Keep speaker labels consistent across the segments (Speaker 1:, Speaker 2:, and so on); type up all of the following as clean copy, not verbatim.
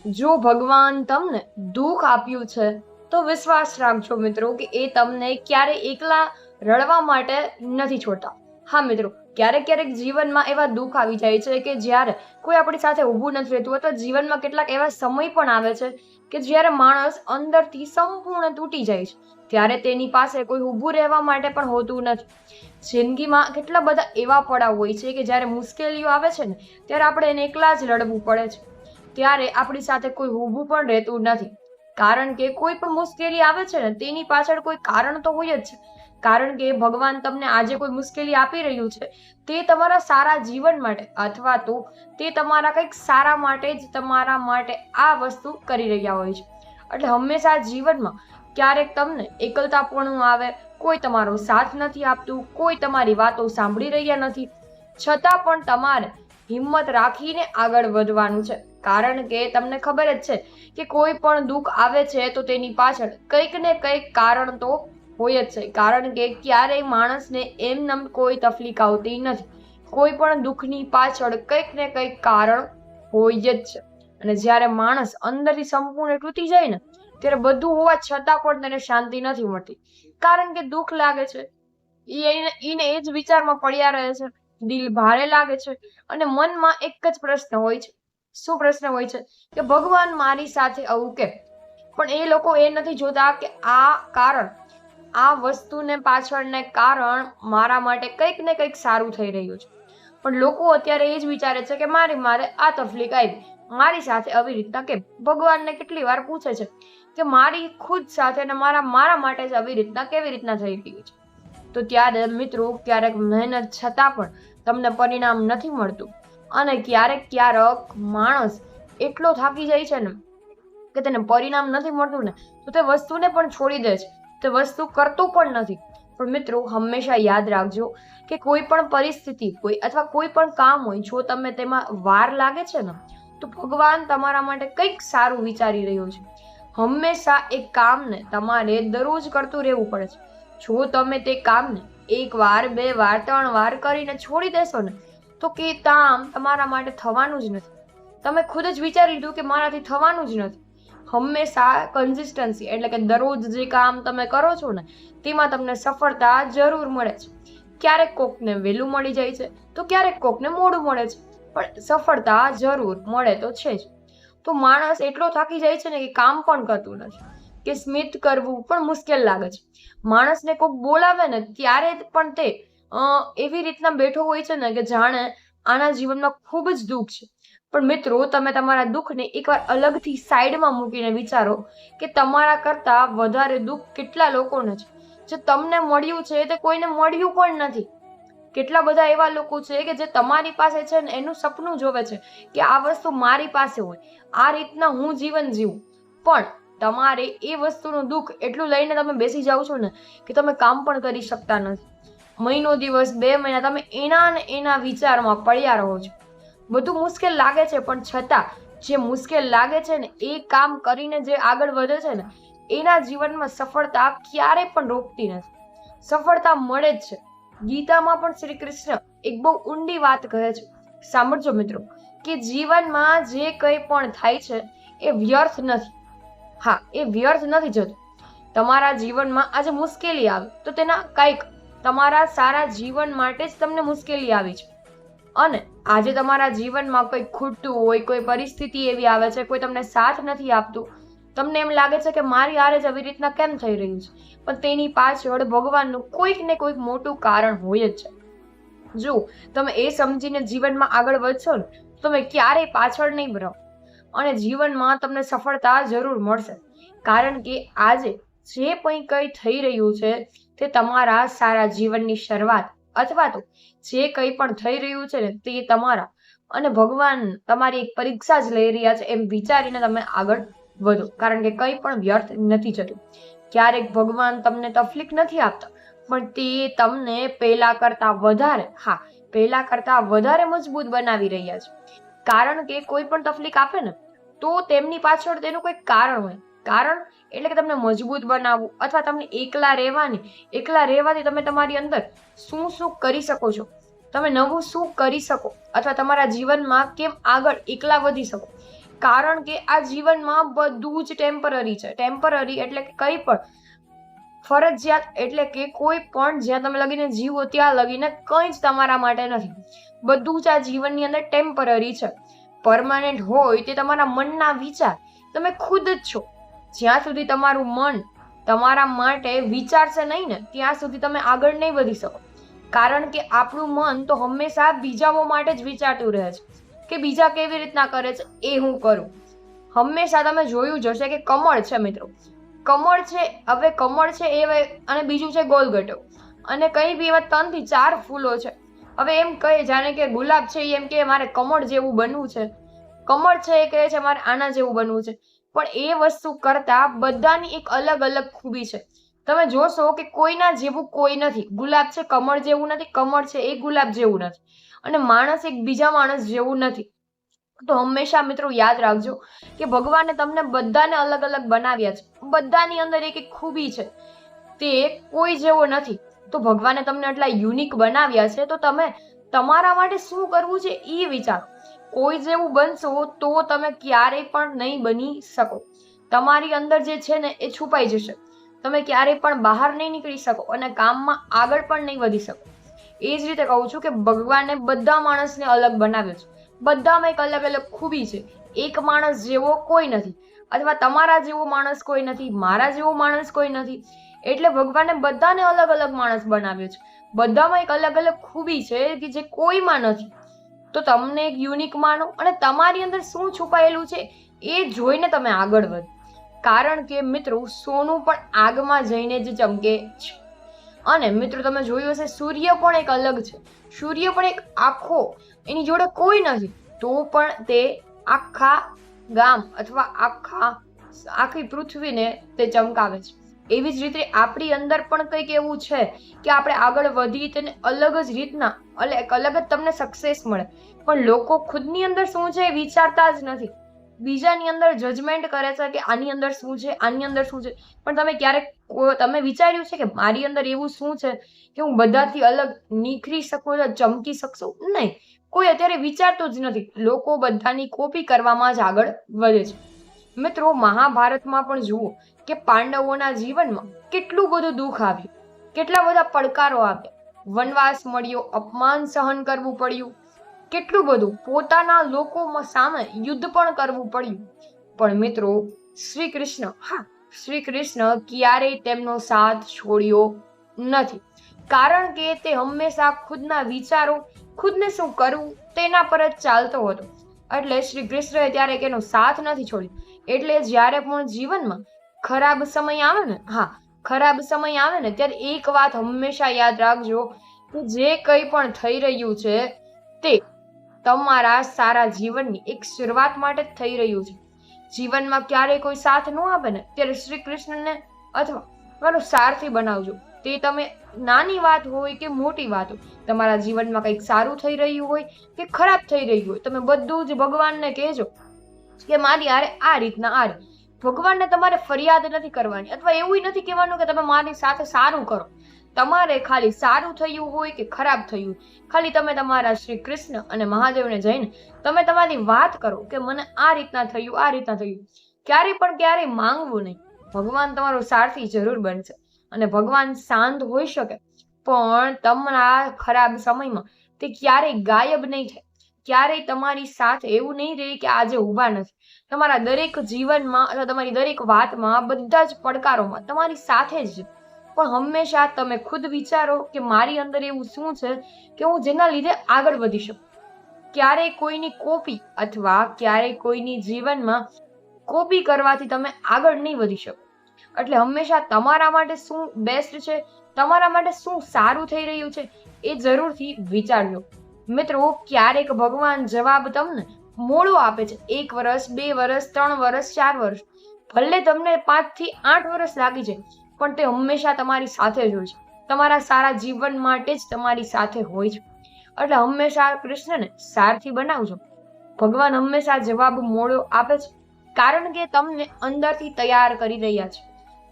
Speaker 1: જો ભગવાન તમને દુઃખ આપ્યું છે તો વિશ્વાસ રાખજો મિત્રો કે એ તમને ક્યારે એકલા રડવા માટે નથી છોડતા. હા મિત્રો, ક્યારેક ક્યારેક જીવનમાં એવા દુઃખ આવી જાય છે કે જ્યારે કોઈ આપણી સાથે ઊભું નથી રહેતું, અથવા જીવનમાં કેટલાક એવા સમય પણ આવે છે કે જ્યારે માણસ અંદરથી સંપૂર્ણ તૂટી જાય છે, ત્યારે તેની પાસે કોઈ ઊભું રહેવા માટે પણ હોતું નથી. જિંદગીમાં કેટલા બધા એવા પડાવ હોય છે કે જ્યારે મુશ્કેલીઓ આવે છે ને, ત્યારે આપણે એને એકલા જ લડવું પડે છે. ત્યારે આપણી સાથે કોઈ ઊભું પણ રહેતું નથી, કારણ કે કોઈ પણ મુશ્કેલી આવે છે ને તેની પાછળ કોઈ કારણ તો હોય જ છે. કારણ કે ભગવાન તમને આજે કોઈ મુશ્કેલી આપી રહ્યું છે તે તમારા સારા જીવન માટે, અથવા તો તે તમારા કંઈક સારા માટે જ તમારા માટે આ વસ્તુ કરી રહ્યા હોય છે. એટલે હંમેશા જીવનમાં ક્યારેક તમને એકલતાપણું આવે, કોઈ તમારો સાથ નથી આપતું, કોઈ તમારી વાતો સાંભળી રહ્યા નથી, છતાં પણ તમારે હિંમત રાખીને આગળ વધવાનું છે. કારણ કે તમને ખબર જ છે કે કોઈ પણ દુઃખ આવે છે તો તેની પાછળ કંઈક ને કંઈક કારણ તો હોય જ છે. કારણ કે ક્યારેય માણસને એમનેમ કોઈ તકલીફ આવતી નથી. કોઈ પણ દુઃખની પાછળ કંઈક ને કંઈક કારણ હોય જ છે. અને જ્યારે માણસ અંદરથી સંપૂર્ણ તૂટી જાય ને, ત્યારે બધું હોવા છતાં પણ તેને શાંતિ નથી મળતી. કારણ કે દુઃખ લાગે છે, એને એ જ વિચારમાં પડ્યા રહે છે, દિલ ભારે લાગે છે, અને મનમાં એક જ પ્રશ્ન હોય છે. શું પ્રશ્ન હોય છે? કે ભગવાન મારી સાથે આવું કેમ? પણ એ લોકો એ નથી જોતા કે આ વસ્તુને પાછળને કારણ મારા માટે કંઈક ને કંઈક સારું થઈ રહ્યું છે. પણ લોકો અત્યારે એ જ વિચારે છે કે મારે આ તકલીફ આવી, મારી સાથે આવી રીતના કેમ? ભગવાનને કેટલી વાર પૂછે છે કે મારી ખુદ સાથે ને મારા માટે જ આવી રીતના કેવી રીતના થઈ રહ્યું છે? તો ત્યારે મિત્રો, ક્યારેક મહેનત છતાં પણ તમને પરિણામ નથી મળતું, અને ક્યારેક માણસ એટલો થાકી જાય છે ને કે તેને પરિણામ નથી મળતું ને, તો તે વસ્તુને પણ છોડી દે છે, તે વસ્તુ કરતો પણ નથી. પણ મિત્રો, હંમેશા યાદ રાખજો કે કોઈ પણ પરિસ્થિતિ હોય અથવા કોઈ પણ કામ હોય, જો તમે તેમાં વાર લાગે છે ને, તો ભગવાન તમારા માટે કંઈક સારું વિચારી રહ્યું છે. હંમેશા એક કામને તમારે દરરોજ કરતું રહેવું પડે છે. જો તમે તે કામને 1 વાર 2 વાર 3 વાર કરીને છોડી દેશો ને, તો કે કામ તમારા માટે થવાનું જ નથી. તમે ખુદ જ વિચારી લીધું કે મારાથી થવાનું જ નથી. હંમેશા કન્સિસ્ટન્સી એટલે કે દરરોજ જે કામ તમે કરો છો ને, તેમાં તમને સફળતા જરૂર મળે છે. ક્યારેક કોકને વહેલું મળી જાય છે, તો ક્યારેક કોકને મોડું મળે છે, પણ સફળતા જરૂર મળે તો છે જ. તો માણસ એટલો થાકી જાય છે ને કે કામ પણ કરતું નથી, કે સ્મિત કરવું પણ મુશ્કેલ લાગે છે. માણસને કોક બોલાવે ને ત્યારે પણ તે એવી રીતના બેઠો હોય છે ને કે જાણે આના જીવનમાં ખૂબ જ દુઃખ છે. પણ મિત્રો, તમે તમારા દુઃખને એકવાર અલગથી સાઈડમાં મૂકીને વિચારો કે તમારા કરતા વધારે દુઃખ કેટલા લોકોને છે. જે તમને મળ્યું છે તે કોઈને મળ્યું પણ નથી. કેટલા બધા એવા લોકો છે કે જે તમારી પાસે છે ને એનું સપનું જોવે છે કે આ વસ્તુ મારી પાસે હોય, આ રીતના હું જીવન જીવું. પણ તમારે એ વસ્તુનું દુઃખ એટલું લઈને તમે બેસી જાઓ છો ને કે તમે કામ પણ કરી શકતા નથી. મહિનો દિવસ 2 મહિના તમે એના વિચારમાં પડ્યા રહો છો. બધું મુશ્કેલ લાગે છે, પણ છતાં જે મુશ્કેલ લાગે છે ને એ કામ કરીને જે આગળ વધે છે ને, એના જીવનમાં સફળતા ક્યારે પણ રોકતી નથી. સફળતા મળે જ છે. ગીતામાં પણ શ્રી કૃષ્ણ એક બહુ ઊંડી વાત કહે છે. સાંભળજો મિત્રો, કે જીવનમાં જે કંઈ પણ થાય છે એ વ્યર્થ નથી. હા, એ વ્યર્થ નથી જતું. તમારા જીવનમાં આજે મુશ્કેલી આવે તો તેના કંઈક તમારા સારા જીવન માટે જ તમને મુશ્કેલી આવી છે. અને આજે તમારા જીવનમાં કંઈક ખૂટતું હોય, કોઈ પરિસ્થિતિ એવી આવે છે, કોઈ તમને સાથ નથી આપતું, તમને એમ લાગે છે કે મારી હારે જ આવી રીતના કેમ થઈ રહ્યું છે, પણ તેની પાછળ ભગવાનનું કોઈક ને કોઈક મોટું કારણ હોય જ છે. જો તમે એ સમજીને જીવનમાં આગળ વધશો ને, તમે ક્યારેય પાછળ નહીં રહો, અને જીવનમાં તમને સફળતા જરૂર મળશે. કારણ કે આજે જે કંઈ થઈ રહ્યું છે તે તમારા સારા જીવનની શરૂઆત, અથવા તો જે કંઈ પણ થઈ રહ્યું છે ને તે તમારા અને ભગવાન તમારી એક પરીક્ષા જ લઈ રહ્યા છે એમ વિચારીને તમે આગળ વધો. કારણ કે કંઈ પણ વ્યર્થ નથી જતું. ક્યારેક ભગવાન તમને તકલીફ નથી આપતા, પણ તે તમને પહેલા કરતા વધારે મજબૂત બનાવી રહ્યા છે. કારણ કે કોઈ પણ તકલીફ આપે ને તો તેમની પાછળ તેનું કોઈ કારણ હોય. કારણ એટલે કે તમને મજબૂત બનાવવું, અથવા તમને એકલા રહેવાથી તમે તમારી અંદર શું શું કરી શકો છો, તમે નવું શું કરી શકો, અથવા તમારા જીવનમાં કેમ આગળ એકલા વધી શકો, કારણ કે આ જીવનમાં બધું જ ટેમ્પરરી છે. ટેમ્પરરી એટલે કે કંઈ પણ ફરજિયાત એટલે કે કોઈ પણ જ્યાં તમે લગીને જીવો ત્યાં લગીને કંઈ જ તમારા માટે નથી. બધું જ આ જીવનની અંદર ટેમ્પરરી છે. પરમાનન્ટ હોય તે તમારા મનના વિચાર. તમે ખુદ જ છો. જ્યાં સુધી તમારું મન તમારા માટે વિચારશે નહીં ને ત્યાં સુધી તમે આગળ નહીં વધી શકો. કારણ કે આપણું મન તો હંમેશા બીજાઓ માટે જ વિચારતું રહે છે કે બીજા કેવી રીતના કરે છે એ હું કરું. હંમેશા તમે જોયું જ હશે કે કમળ છે મિત્રો, કમળ છે. હવે કમળ છે એ અને બીજું છે ગોલગટો, અને કઈ બી એવા 3 થી 4 ફૂલો છે. હવે એમ કહે જાણે કે ગુલાબ છે એમ કે મારે કમળ જેવું બનવું છે, કમળ છે એ કહે છે મારે આના જેવું બનવું છે. પણ એ વસ્તુ કરતા બધાની એક અલગ અલગ ખૂબી છે. તમે જોશો કે કોઈના જેવું કોઈ નથી. ગુલાબ છે કમળ જેવું નથી, કમળ છે એ ગુલાબ જેવું નથી, અને માણસ એક બીજા માણસ જેવું નથી. તો હંમેશા મિત્રો યાદ રાખજો કે ભગવાને તમને બધાને અલગ અલગ બનાવ્યા છે. બધાની અંદર એક એક ખૂબી છે, તે કોઈ જેવો નથી. તો ભગવાને તમને આટલા યુનિક બનાવ્યા છે, તો તમે તમારા માટે શું કરવું છે એ વિચારો. કોઈ જેવું બનશો તો તમે ક્યારેય પણ નહીં બની શકો. તમારી અંદર જે છે ને એ છુપાઈ જશે. તમે ક્યારેય પણ બહાર નહીં નીકળી શકો અને કામમાં આગળ પણ નહીં વધી શકો. એ જ રીતે કહું છું કે ભગવાને બધા માણસને અલગ બનાવ્યો છે. બધામાં એક અલગ અલગ ખૂબી છે. એક માણસ જેવો કોઈ નથી, અથવા તમારા જેવો માણસ કોઈ નથી, મારા જેવો માણસ કોઈ નથી. એટલે ભગવાને બધાને અલગ અલગ માણસ બનાવ્યો છે. બધામાં એક અલગ અલગ ખૂબી છે કે જે કોઈમાં નથી. તો તમને એક યુનિક માનો અને તમારી અંદર શું છુપાયેલું છે એ જોઈને તમે આગળ વધો. કારણ કે મિત્રો સોનું પણ આગમાં જઈને જ ચમકે છે. અને મિત્રો તમે જોયું હશે સૂર્ય પણ એક અલગ છે. સૂર્ય પણ એક આખો, એની જોડે કોઈ નથી, તો પણ તે આખા ગામ અથવા આખી પૃથ્વીને તે ચમકાવે છે. એવી જ રીતે આપણી અંદર પણ કંઈક એવું છે કે આપણે આગળ વધી તેને અલગ જ રીતના અલગ જ તમને સક્સેસ મળે. પણ લોકો ખુદની અંદર શું છે એ વિચારતા જ નથી. બીજાની અંદર જજમેન્ટ કરે છે કે આની અંદર શું છે, આની અંદર શું છે. પણ તમે ક્યારેક તમે વિચાર્યું છે કે મારી અંદર એવું શું છે કે હું બધાથી અલગ નીકળી શકું, ચમકી શકશું? નહીં, કોઈ અત્યારે વિચારતું જ નથી. લોકો બધાની કોપી કરવામાં જ આગળ વધે છે. મિત્રો મહાભારતમાં પણ જુઓ કે પાંડવોના જીવનમાં કેટલું બધું દુઃખ આવ્યું, કેટલા બધા પડકારો આવ્યા. વનવાસ મળ્યો, અપમાન સહન કરવું પડ્યું, કેટલું બધું, પોતાના લોકો સામે યુદ્ધ પણ કરવું પડ્યું. પણ મિત્રો શ્રી કૃષ્ણ ક્યારેય તેમનો સાથ છોડ્યો નથી. કારણ કે તે હંમેશા ખુદના વિચારો, ખુદને શું કરવું તેના પર જ ચાલતો હતો. એટલે શ્રી કૃષ્ણએ ત્યારે એનો સાથ નથી છોડ્યો. એટલે જ્યારે પણ જીવનમાં ખરાબ સમય આવે ને ત્યારે એક વાત હંમેશા યાદ રાખજો કે જે કંઈ પણ થઈ રહ્યું છે તે તમારા સારા જીવનની એક શરૂઆત માટે જ થઈ રહ્યું છે. જીવનમાં ક્યારેય કોઈ સાથ ન આપે ને ત્યારે શ્રી કૃષ્ણને અથવા તમારો સારથી બનાવજો. તે તમે નાની વાત હોય કે મોટી વાત હોય, તમારા જીવનમાં કંઈક સારું થઈ રહ્યું હોય કે ખરાબ થઈ રહ્યું હોય, તમે બધું જ ભગવાનને કહેજો કે મારી હારે આ રીતના ભગવાનને તમારે ફરિયાદ નથી કરવાની, અથવા એવું નથી કહેવાનું કે તમે મારી સાથે સારું કરો. તમારે ખાલી સારું થયું હોય કે ખરાબ થયું, ખાલી તમે તમારા શ્રી કૃષ્ણ અને મહાદેવને જઈને તમે તમારી વાત કરો કે મને આ રીતના થયું. ક્યારેય માંગવું નહીં. ભગવાન તમારો સારથી જરૂર બનશે. અને ભગવાન શાંત હોઈ શકે પણ તમારા ખરાબ સમયમાં તે ક્યારેય ગાયબ નહીં થાય. ક્યારેય તમારી સાથે એવું નહીં રહે કે આજે ઊભા નથી. તમારા દરેક જીવનમાં અથવા તમારી દરેક વાતમાં, બધા જ પડકારોમાં તમારી સાથે જ. પણ હંમેશા તમે ખુદ વિચારો કે મારી અંદર એવું શું છે કે હું જેના લીધે આગળ વધી શકું. ક્યારેય કોઈની કોપી અથવા ક્યારેય કોઈની જીવનમાં કોપી કરવાથી તમે આગળ નહીં વધી શકો. એટલે હંમેશા તમારા માટે શું બેસ્ટ છે, તમારા માટે શું સારું થઈ રહ્યું છે એ જરૂરથી વિચારજો. મિત્રો ક્યારેક ભગવાન જવાબ તમને મોડો આપે છે. 1 વર્ષ, 2 વર્ષ, 3 વર્ષ, 4 વર્ષ, ભલે તમને 5 થી 8 વર્ષ લાગી જાય, પણ તે હંમેશા તમારી સાથે જ હોય છે. તમારા સારા જીવન માટે જ તમારી સાથે હોય છે. એટલે હંમેશા કૃષ્ણને સારથી બનાવજો. ભગવાન હંમેશા જવાબ મોડો આપે છે કારણ કે તમને અંદરથી તૈયાર કરી રહ્યા છે.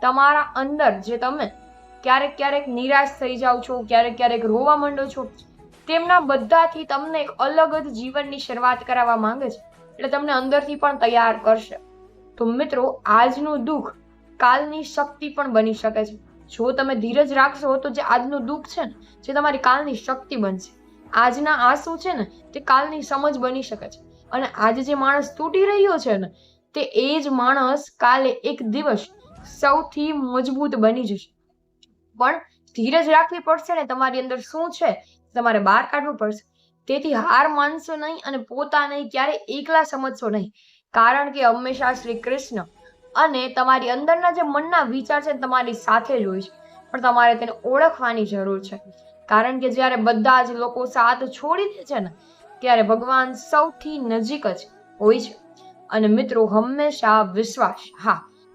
Speaker 1: તમારા અંદર જે તમે ક્યારેક નિરાશ થઈ જાઓ છો, ક્યારેક રોવા માંડો છો, તેમના બધાથી તમને એક અલગ જ જીવનની શરૂઆત કરાવવા માંગે છે. એટલે તમને અંદરથી પણ તૈયાર કરશે. તો મિત્રો, આજનું દુઃખ કાલની શક્તિ પણ બની શકે છે. જો તમે ધીરજ રાખશો તો જે આજનું દુઃખ છે ને, જે તમારી કાલની શક્તિ બનશે. આજના આંસુ છે ને, તે કાલની સમજ બની શકે છે. અને આજે જે માણસ તૂટી રહ્યો છે ને, તે એ જ માણસ કાલે એક દિવસ સૌથી મજબૂત બની જશે. પણ ધીરજ રાખવી પડશે ને, તમારી અંદર શું છે તમારે બહાર કાઢવું પડશે. તેથી હાર માનશો નહીં અને પોતાને ક્યારે એકલા સમજશો નહીં, કારણ કે હંમેશા શ્રી કૃષ્ણ અને તમારી અંદરના જે મનના વિચાર છે તમારી સાથે જ હોય છે. પણ તમારે તેને ઓળખવાની જરૂર છે, કારણ કે જ્યારે બધા જ લોકો સાથ છોડી દે છે ને, ત્યારે ભગવાન સૌથી નજીક જ હોય છે. અને મિત્રો, હંમેશા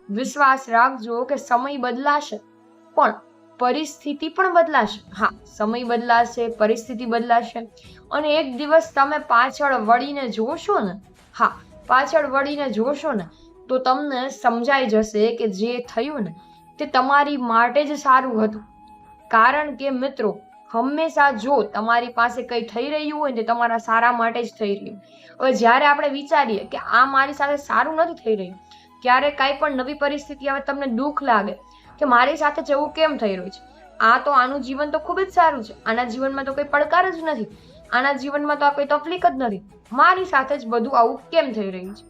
Speaker 1: વિશ્વાસ રાખજો કે સમય બદલાશે, પણ પરિસ્થિતિ પણ બદલાશે. સમય બદલાશે, પરિસ્થિતિ બદલાશે, અને એક દિવસ તમે પાછળ વળીને જોશો ને, તો તમને સમજાઈ જશે કે જે થયું ને તે તમારી માટે જ સારું હતું. કારણ કે મિત્રો, હંમેશા જો તમારી પાસે કંઈ થઈ રહ્યું હોય ને, તે તમારા સારા માટે જ થઈ રહ્યું. હવે જ્યારે આપણે વિચારીએ કે આ મારી સાથે સારું નથી થઈ રહ્યું, ક્યારે કાંઈ પણ નવી પરિસ્થિતિ આવે, તમને દુઃખ લાગે કે મારી સાથે જવું કેમ થઈ રહ્યું છે, આનું જીવન તો ખૂબ જ સારું છે, આના જીવનમાં તો કોઈ પડકાર જ નથી, આના જીવનમાં તો આ કોઈ તકલીફ જ નથી, મારી સાથે જ બધું આવું કેમ થઈ રહ્યું છે.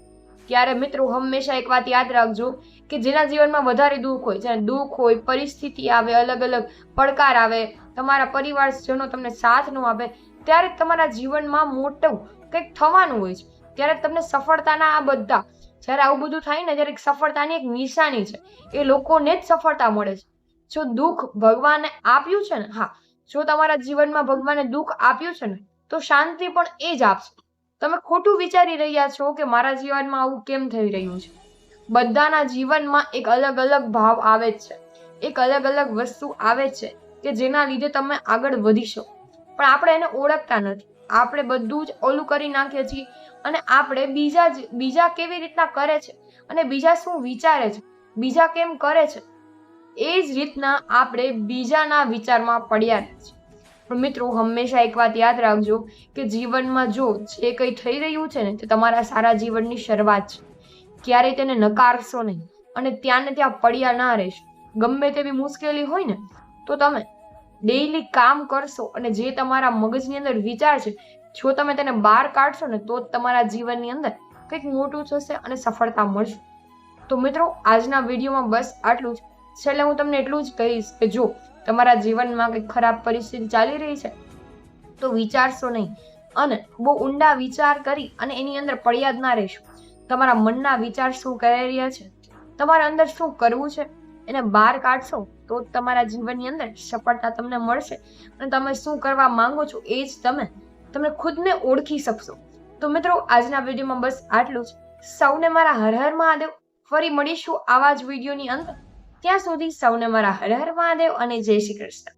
Speaker 1: ત્યારે મિત્રો, હંમેશા એક વાત યાદ રાખજો કે જેના જીવનમાં વધારે દુઃખ હોય, જેને દુઃખ હોય, પરિસ્થિતિ આવે, અલગ અલગ પડકાર આવે, તમારા પરિવારજનો તમને સાથ ન આપે, ત્યારે તમારા જીવનમાં મોટું કંઈક થવાનું હોય છે. ત્યારે તમને સફળતાના આ બધા, જ્યારે આવું બધું થાય ને, ત્યારે સફળતાની એક નિશાની છે, એ લોકોને જ સફળતા મળે છે. જો દુઃખ ભગવાને આપ્યું છે ને, જો તમારા જીવનમાં ભગવાને દુઃખ આપ્યું છે ને, તો શાંતિ પણ એ જ આપશે. તમે ખોટું વિચારી રહ્યા છો કે મારા જીવનમાં આવું કેમ થઈ રહ્યું છે. બધાના જીવનમાં એક અલગ અલગ ભાવ આવે છે, એક અલગ અલગ વસ્તુ આવે છે કે જેના લીધે તમે આગળ વધી શકો, પણ આપણે એને ઓળખતા નથી. આપણે બધું જ ઓલું કરી નાખીએ છીએ, અને આપણે બીજા કેવી રીતના કરે છે, અને બીજા શું વિચારે છે, બીજા કેમ કરે છે, એ જ રીતના આપણે બીજાના વિચારમાં પડ્યા રહે છે. પણ મિત્રો, હંમેશા એક વાત યાદ રાખજો કે જીવનમાં જો જે કંઈ થઈ રહ્યું છે ને, તે તમારા સારા જીવનની શરૂઆત છે. ક્યારેય તેને નકારશો નહીં અને ત્યાં ને ત્યાં પડ્યા ના રહેશો. ગમે તેવી મુશ્કેલી હોય ને, તો તમે ડેઈલી કામ કરશો, અને જે તમારા મગજની અંદર વિચાર છે, જો તમે તેને બહાર કાઢશો ને, તો જ તમારા જીવનની અંદર કંઈક મોટું થશે અને સફળતા મળશે. તો મિત્રો, આજના વિડીયોમાં બસ આટલું જ. છેલ્લે હું તમને એટલું જ કહીશ કે જો તમારા જીવનમાં કંઈક ખરાબ પરિસ્થિતિ ચાલી રહી છે, તો વિચારશો નહીં અને બહુ ઊંડા વિચાર કરી અને એની અંદર પડ્યા જ ના રહેશો. તમારા મનના વિચાર શું કહી રહ્યા છે, તમારા અંદર શું કરવું છે, એને બહાર કાઢશો તો તમારા જીવનની અંદર સફળતા તમને મળશે, અને તમે શું કરવા માંગો છો એ જ તમે ખુદને ઓળખી શકશો. તો મિત્રો, આજના વિડીયોમાં બસ આટલું જ. સૌને મારા હર હર મહાદેવ. ફરી મળીશું આવા જ વિડીયોની અંદર. ત્યાં સુધી સૌને મારા હર હર મહાદેવ અને જય શ્રી કૃષ્ણ.